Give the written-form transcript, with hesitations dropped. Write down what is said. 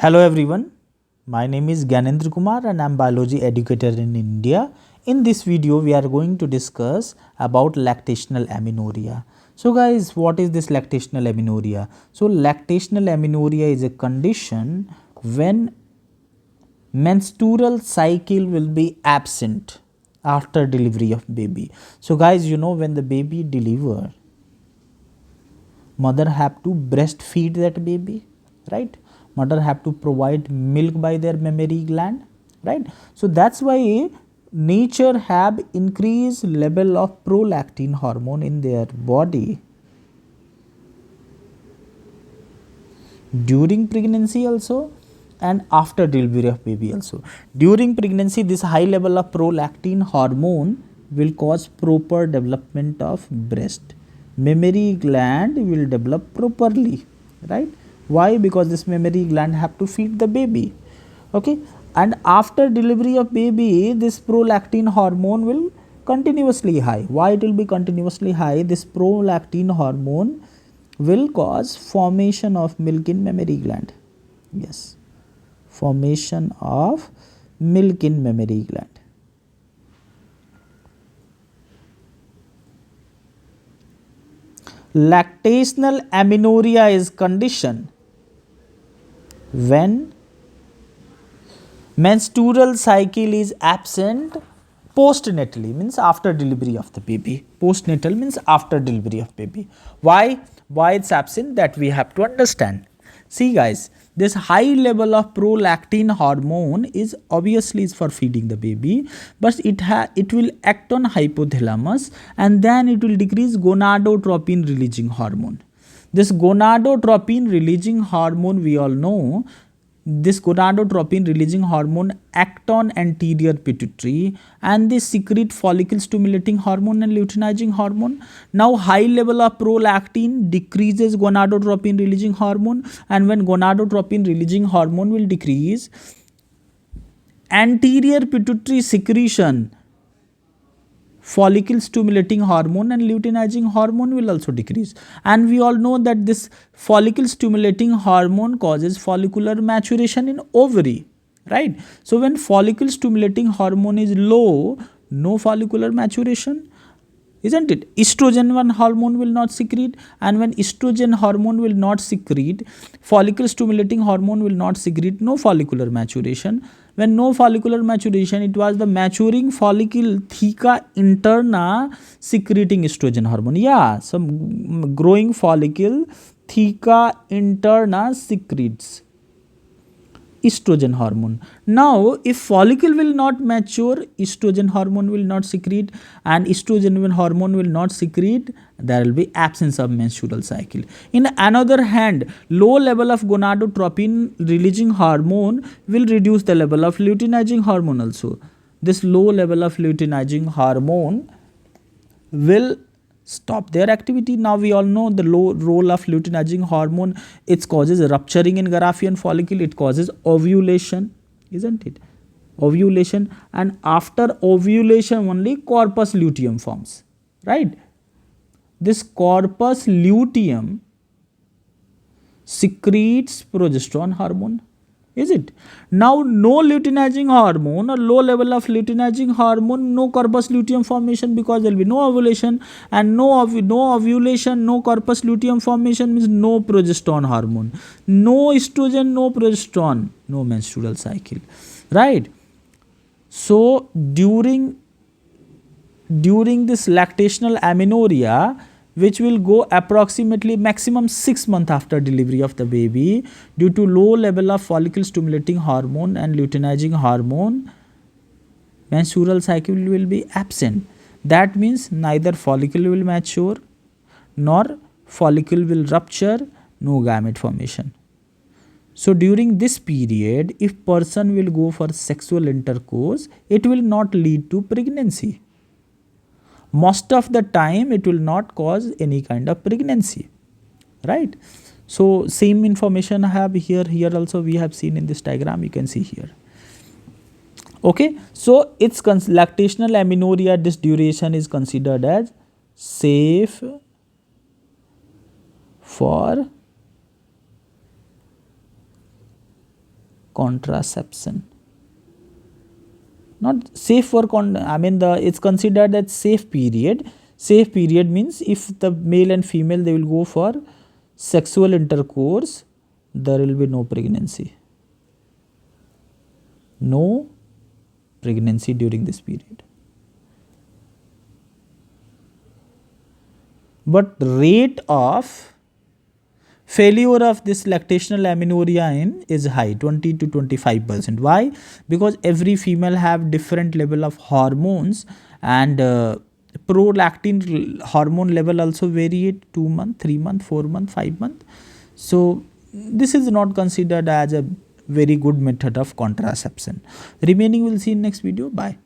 Hello everyone, my name is Gyanendra Kumar and I am biology educator in India. In this video we are going to discuss about lactational amenorrhea. So guys, what is this lactational amenorrhea? So lactational amenorrhea is a condition when menstrual cycle will be absent after delivery of baby. So guys, when the baby deliver, mother have to breastfeed that baby, right? Mother have to provide milk by their mammary gland, right? So that's why nature have increased level of prolactin hormone in their body during pregnancy also and after delivery of baby also. During pregnancy, this high level of prolactin hormone will cause proper development of breast. Mammary gland will develop properly, right? Why? Because this mammary gland have to feed the baby. Okay, and after delivery of baby, this prolactin hormone will continuously high. Why it will be continuously high? This prolactin hormone will cause formation of milk in mammary gland. Yes, formation of milk in mammary gland. Lactational amenorrhea is condition when menstrual cycle is absent postnatally, means after delivery of the baby. Postnatal means after delivery of baby. Why it's absent, that we have to understand. See guys, this high level of prolactin hormone is obviously is for feeding the baby, but it will act on hypothalamus and then it will decrease gonadotropin releasing hormone. This gonadotropin releasing hormone, we all know, this gonadotropin releasing hormone act on anterior pituitary and they secrete follicle stimulating hormone and luteinizing hormone. Now high level of prolactin decreases gonadotropin releasing hormone, and when gonadotropin releasing hormone will decrease, anterior pituitary secretion follicle stimulating hormone and luteinizing hormone will also decrease. And we all know that this follicle stimulating hormone causes follicular maturation in ovary, right? So when follicle stimulating hormone is low, no follicular maturation, isn't it? Estrogen one hormone will not secrete, and when estrogen hormone will not secrete, follicle stimulating hormone will not secrete, no follicular maturation. When no follicular maturation, it was the maturing follicle theca interna secreting estrogen hormone. Yeah, some growing follicle theca interna secretes estrogen hormone. Now if follicle will not mature, estrogen hormone will not secrete, and estrogen hormone will not secrete, there will be absence of menstrual cycle. In another hand, low level of gonadotropin releasing hormone will reduce the level of luteinizing hormone also. This low level of luteinizing hormone will stop their activity. Now we all know the low role of luteinizing hormone. It causes rupturing in Garfian follicle, it causes ovulation, isn't it? Ovulation, and after ovulation only corpus luteum forms, right? This corpus luteum secretes progesterone hormone, is it? Now no luteinizing hormone or low level of luteinizing hormone, no corpus luteum formation, because there will be no ovulation, and no ovulation, no corpus luteum formation means no progesterone hormone, no estrogen, no progesterone, no menstrual cycle, right? So during this lactational amenorrhea, which will go approximately maximum 6 months after delivery of the baby, due to low level of follicle stimulating hormone and luteinizing hormone, menstrual cycle will be absent. That means neither follicle will mature nor follicle will rupture, no gamete formation. So during this period, if person will go for sexual intercourse, it will not lead to pregnancy. Most of the time it will not cause any kind of pregnancy, right? So same information I have here also we have seen in this diagram, you can see here. Okay, so it's lactational amenorrhea, this duration is considered as safe for contraception. Not safe for it's considered as safe period. Safe period means if the male and female they will go for sexual intercourse, there will be no pregnancy. No pregnancy during this period. But rate of failure of this lactational amenorrhea is high, 20 to 25%. Why? Because every female have different level of hormones, and prolactin hormone level also vary at 2 month, 3 month, 4 month, 5 month. So this is not considered as a very good method of contraception. Remaining we'll see in next video. Bye.